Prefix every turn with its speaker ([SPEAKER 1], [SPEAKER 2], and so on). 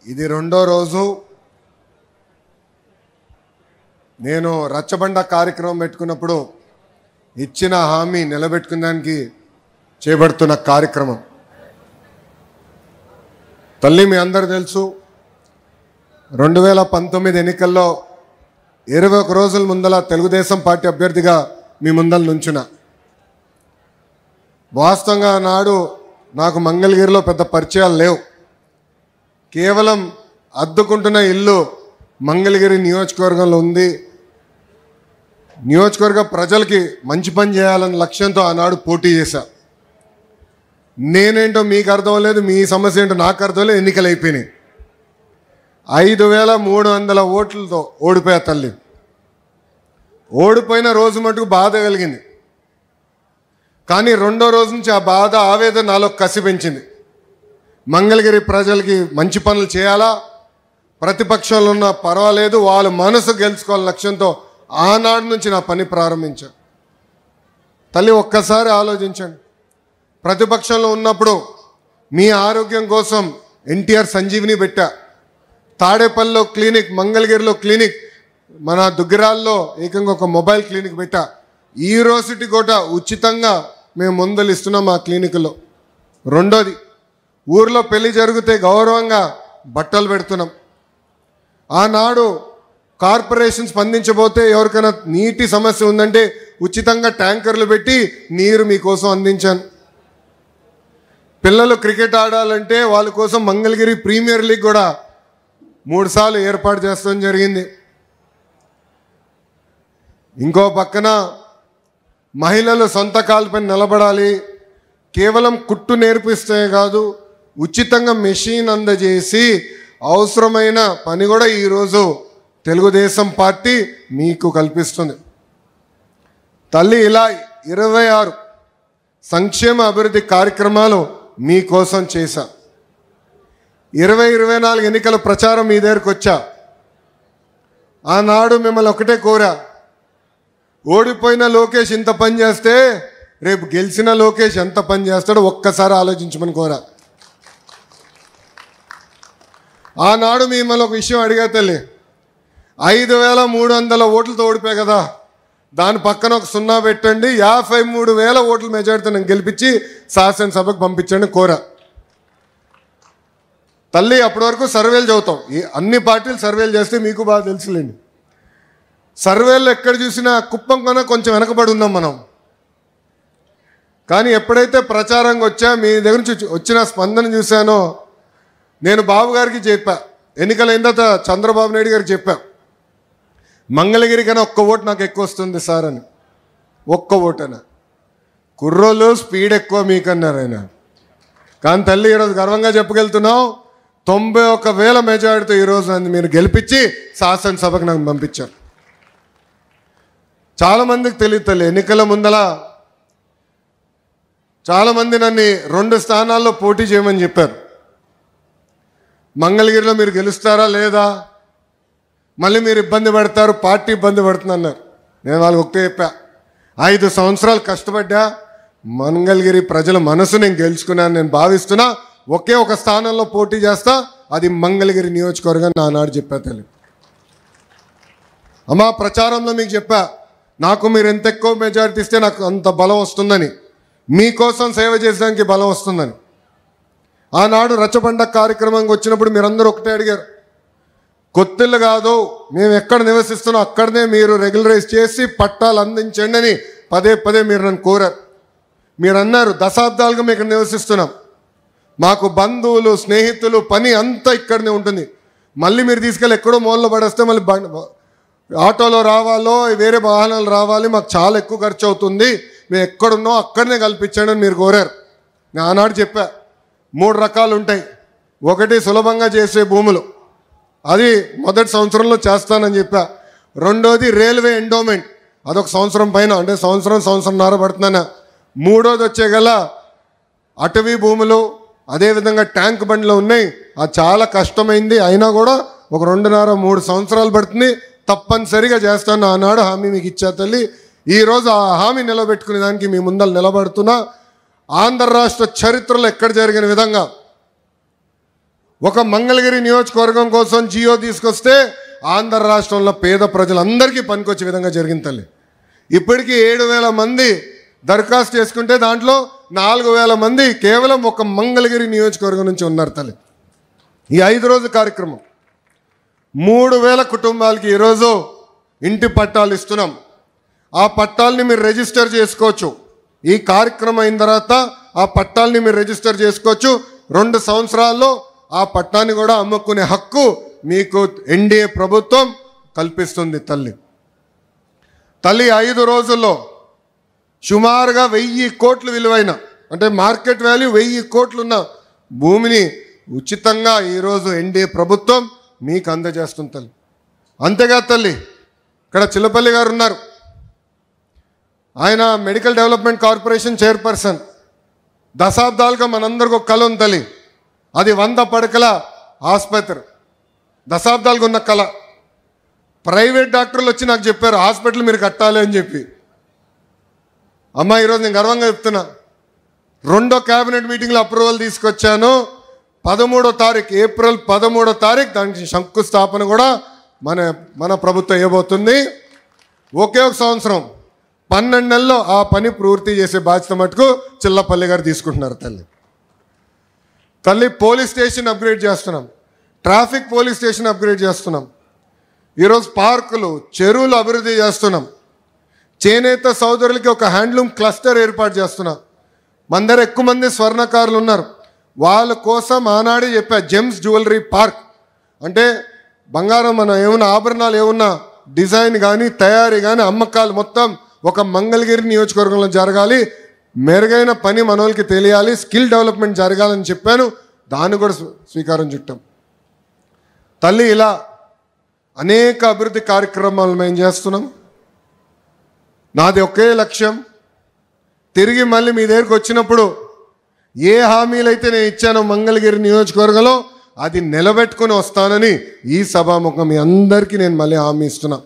[SPEAKER 1] ఇది రెండో రోజు నేను రచ్చబండ కార్యక్రమం పెట్టుకున్నప్పుడు ఇచ్చిన హామీ నిలబెట్టుకునేదానికి చేపడుతున్న కార్యక్రమం. తల్లి మీ అందరూ తెలుసు, 2019 ఎన్నికల్లో 21 రోజుల ముందల తెలుగుదేశం పార్టీ అభ్యర్థిగా మీ ముందల నుంచున్నా. వాస్తవంగా నాడు నాకు మంగళగిరిలో పెద్ద పరిచయాలు లేవు. కేవలం అద్దుకుంటున్న ఇల్లు మంగళగిరి నియోజకవర్గంలో ఉంది. నియోజకవర్గ ప్రజలకి మంచి పని చేయాలన్న లక్ష్యంతో ఆనాడు పోటీ చేశా. నేనేంటో మీకు అర్థం లేదు, మీ సమస్య ఏంటో నాకు అర్థం లేదు. ఎన్నికలు అయిపోయినాయి. 5300 ఓట్లతో ఓడిపోయా తల్లి. ఓడిపోయిన రోజు మటుకు బాధ కలిగింది. కానీ రెండో రోజు నుంచి ఆ బాధ, ఆవేదన నాలో కసి పెంచింది. మంగళగిరి ప్రజలకి మంచి పనులు చేయాలా, ప్రతిపక్షంలో ఉన్న పర్వాలేదు, వాళ్ళ మనసు గెలుచుకోవాలని లక్ష్యంతో ఆనాడు నుంచి నా పని ప్రారంభించాను. తల్లి ఒక్కసారి ఆలోచించండి. ప్రతిపక్షంలో ఉన్నప్పుడు మీ ఆరోగ్యం కోసం ఎన్టీఆర్ సంజీవిని పెట్టా, తాడేపల్లిలో క్లినిక్, మంగళగిరిలో క్లినిక్, మన దుగ్గిరాల్లో ఏకంగా ఒక మొబైల్ క్లినిక్ పెట్టా. ఈ రోజుటి కూడా ఉచితంగా మేము మందులు ఇస్తున్నాం మా క్లినిక్లో. రెండోది, ఊర్లో పెళ్లి జరిగితే గౌరవంగా బట్టలు పెడుతున్నాం. ఆనాడు కార్పొరేషన్ స్పందించబోతే ఎవరికైనా నీటి సమస్య ఉందంటే ఉచితంగా ట్యాంకర్లు పెట్టి నీరు మీకోసం అందించాను. పిల్లలు క్రికెట్ ఆడాలంటే వాళ్ళ కోసం మంగళగిరి ప్రీమియర్ లీగ్ కూడా 3 సార్లు ఏర్పాటు చేస్తాం జరిగింది. ఇంకో పక్కన మహిళలు సొంత కాళ్ళపై నిలబడాలి, కేవలం కుట్టు నేర్పిస్తే కాదు, ఉచితంగా మెషిన్ అందజేసి అవసరమైన పని కూడా ఈరోజు తెలుగుదేశం పార్టీ మీకు కల్పిస్తుంది. తల్లి ఇలా 26 సంక్షేమ అభివృద్ధి కార్యక్రమాలు మీకోసం చేశా. 2024 ఎన్నికల ప్రచారం మీ దగ్గరకు వచ్చా. ఆనాడు మిమ్మల్ని ఒకటే కోరా, ఓడిపోయిన లోకేష్ ఇంత పని చేస్తే రేపు గెలిచిన లోకేష్ ఎంత పని చేస్తాడో ఒక్కసారి ఆలోచించమని కోరా. ఆనాడు మిమ్మల్ని ఒక విషయం అడిగా తల్లి, 5300 ఓట్లతో ఓడిపోయాయి కదా, దాని పక్కన ఒక 0 పెట్టండి, 53,000 ఓట్ల మెజార్టీతో నేను గెలిపించి శాసనసభకు పంపించండి కోరా. తల్లి అప్పటి వరకు సర్వేలు చదువుతాం, అన్ని పార్టీలు సర్వేలు చేస్తే మీకు బాగా తెలుసులేండి. సర్వేలు ఎక్కడ చూసినా కుప్పం కన్నా కొంచెం వెనకబడి ఉన్నాం మనం. కానీ ఎప్పుడైతే ప్రచారంగా వచ్చా, మీ దగ్గర నుంచి వచ్చిన స్పందన చూశానో, నేను బాబు గారికి చెప్పా, ఎన్నికలైన తర్వాత చంద్రబాబు నాయుడు గారికి చెప్పా, మంగళగిరి కన్నా ఒక్క ఓటు నాకు ఎక్కువ వస్తుంది సార్ అని. ఒక్క ఓటనా? కుర్రోళ్ళు స్పీడ్ ఎక్కువ మీకన్నారు ఆయన. కానీ తల్లి ఈరోజు గర్వంగా చెప్పగలుగుతున్నావు, 91,000 మెజారిటీతో ఈరోజు నన్ను మీరు గెలిపించి శాసనసభకు నాకు పంపించారు. చాలామందికి తెలియదు తల్లి, ఎన్నికల ముందల చాలామంది నన్ను 2 స్థానాల్లో పోటీ చేయమని చెప్పారు. మంగళగిరిలో మీరు గెలుస్తారా లేదా, మళ్ళీ మీరు ఇబ్బంది పడతారు, పార్టీ ఇబ్బంది పడుతుంది అన్నారు. నేను వాళ్ళకి ఒకటే చెప్పా, 5 సంవత్సరాలు కష్టపడ్డా, మంగళగిరి ప్రజల మనసు నేను గెలుచుకున్నాను నేను భావిస్తున్నా. ఒకే ఒక స్థానంలో పోటీ చేస్తా, అది మంగళగిరి నియోజకవర్గం నానాడు చెప్పా తల్లి. అమ్మా ప్రచారంలో మీకు చెప్పా, నాకు మీరు ఎంత ఎక్కువ మెజారిటీ ఇస్తే నాకు అంత బలం వస్తుందని, మీకోసం సేవ చేసేదానికి బలం వస్తుందని. ఆనాడు రచ్చబండ కార్యక్రమంకి వచ్చినప్పుడు మీరందరూ ఒకటే అడిగారు, కొత్తిల్లు కాదు, మేము ఎక్కడ నివసిస్తున్నాం అక్కడనే మీరు రెగ్యులరైజ్ చేసి పట్టాలు అందించండి అని పదే మీరు నన్ను కోరారు. మీరు అన్నారు, దశాబ్దాలుగా మేము ఇక్కడ నివసిస్తున్నాం, మాకు బంధువులు స్నేహితులు పని అంతా ఇక్కడనే ఉంటుంది, మళ్ళీ మీరు తీసుకెళ్ళి ఎక్కడో మూలలో పడేస్తే మళ్ళీ ఆటోలో రావాలో వేరే వాహనాలు రావాలి, మాకు చాలా ఎక్కువ ఖర్చు అవుతుంది, మేము ఎక్కడున్నాం అక్కడనే కల్పించండి అని మీరు కోరారు. నేను ఆనాడు చెప్పా, 3 రకాలు ఉంటాయి. ఒకటి సులభంగా చేసే భూములు, అది మొదటి సంవత్సరంలో చేస్తానని చెప్పా. రెండోది రైల్వే ఎండోమెంట్, అదొక సంవత్సరం పైన, అంటే సంవత్సరంన్నర పడుతున్నాను. మూడోది వచ్చే గల అటవీ భూములు, అదేవిధంగా ట్యాంక్ బండ్లు ఉన్నాయి, అది చాలా కష్టమైంది, అయినా కూడా ఒక 2.5-3 సంవత్సరాలు పడుతుంది, తప్పనిసరిగా చేస్తాను ఆనాడు హామీ మీకు ఇచ్చా తల్లి. ఈరోజు ఆ హామీ నిలబెట్టుకునే దానికి మీ ముందర నిలబడుతున్నా. ఆంధ్ర రాష్ట్ర చరిత్రలో ఎక్కడ జరిగిన విధంగా ఒక మంగళగిరి నియోజకవర్గం కోసం జియో తీసుకొస్తే ఆంధ్ర రాష్ట్రంలో పేద ప్రజలందరికీ పనికొచ్చే విధంగా జరిగింది తల్లి. ఇప్పటికీ 7,000 మంది దరఖాస్తు చేసుకుంటే దాంట్లో 4,000 మంది కేవలం ఒక మంగళగిరి నియోజకవర్గం నుంచి ఉన్నారు తల్లి. ఈ 5 రోజు కార్యక్రమం 3,000 కుటుంబాలకి ఈరోజు ఇంటి పట్టాలు ఇస్తున్నాం. ఆ పట్టాలని మీరు రిజిస్టర్ చేసుకోవచ్చు. ఈ కార్యక్రమం అయిన తర్వాత ఆ పట్టాలని మీరు రిజిస్టర్ చేసుకోవచ్చు. 2 సంవత్సరాల్లో ఆ పట్టాన్ని కూడా అమ్ముకునే హక్కు మీకు ఎన్డీఏ ప్రభుత్వం కల్పిస్తుంది తల్లి. 5 రోజుల్లో సుమారుగా 1,000 కోట్లు విలువైన, అంటే మార్కెట్ వాల్యూ 1,000 కోట్లు ఉన్న భూమిని ఉచితంగా ఈరోజు ఎన్డీఏ ప్రభుత్వం మీకు అందజేస్తుంది తల్లి. అంతేగా తల్లి, ఇక్కడ చిల్లపల్లి గారు ఉన్నారు. ఆయన మెడికల్ డెవలప్మెంట్ కార్పొరేషన్ చైర్పర్సన్. దశాబ్దాలుగా మనందరికీ ఒక కళ ఉంది తల్లి. అది 100 పడకల ఆసుపత్రి. దశాబ్దాలుగా ఉన్న కళ. ప్రైవేట్ డాక్టర్లు వచ్చి నాకు చెప్పారు హాస్పిటల్ మీరు కట్టాలి అని చెప్పి. అమ్మా ఈరోజు నేను గర్వంగా చెప్తున్నా, 2వ క్యాబినెట్ మీటింగ్లో అప్రూవల్ తీసుకొచ్చాను. 13వ తారీఖు, ఏప్రిల్ 13వ తారీఖు దానికి శంకుస్థాపన కూడా మన ప్రభుత్వం ఇవ్వబోతుంది. ఒకే ఒక సంవత్సరం 12 నెలల్లో ఆ పని పూర్తి చేసే బాధ్యత మటుకు చిల్లపల్లి గారు తీసుకుంటున్నారు తల్లి. పోలీస్ స్టేషన్ అప్గ్రేడ్ చేస్తున్నాం. ట్రాఫిక్ పోలీస్ స్టేషన్ అప్గ్రేడ్ చేస్తున్నాం. ఈరోజు పార్కులు, చెరువులు అభివృద్ధి చేస్తున్నాం. చేనేత సోదరులకి ఒక హ్యాండ్లూమ్ క్లస్టర్ ఏర్పాటు చేస్తున్నాం. మన దగ్గర ఎక్కువ మంది స్వర్ణకారులు ఉన్నారు. వాళ్ళ కోసం ఆనాడే చెప్పా జెమ్స్ జ్యువెలరీ పార్క్. అంటే బంగారం మనం ఏమన్నా ఆభరణాలు ఏమన్నా డిజైన్ కానీ తయారీ కానీ అమ్మకాలు మొత్తం ఒక మంగళగిరి నియోజకవర్గంలో జరగాలి. మెరుగైన పని మన వాళ్ళకి తెలియాలి, స్కిల్ డెవలప్మెంట్ జరగాలని చెప్పాను. దాన్ని కూడా స్వీకారం చుట్టాం తల్లి. ఇలా అనేక అభివృద్ధి కార్యక్రమాలు మేము చేస్తున్నాం. నాది ఒకే లక్ష్యం, తిరిగి మళ్ళీ మీ దగ్గరికి వచ్చినప్పుడు ఏ హామీలైతే నేను ఇచ్చానో మంగళగిరి నియోజకవర్గంలో అది నిలబెట్టుకుని వస్తానని ఈ సభాముఖం మీ అందరికీ నేను మళ్ళీ హామీ ఇస్తున్నా.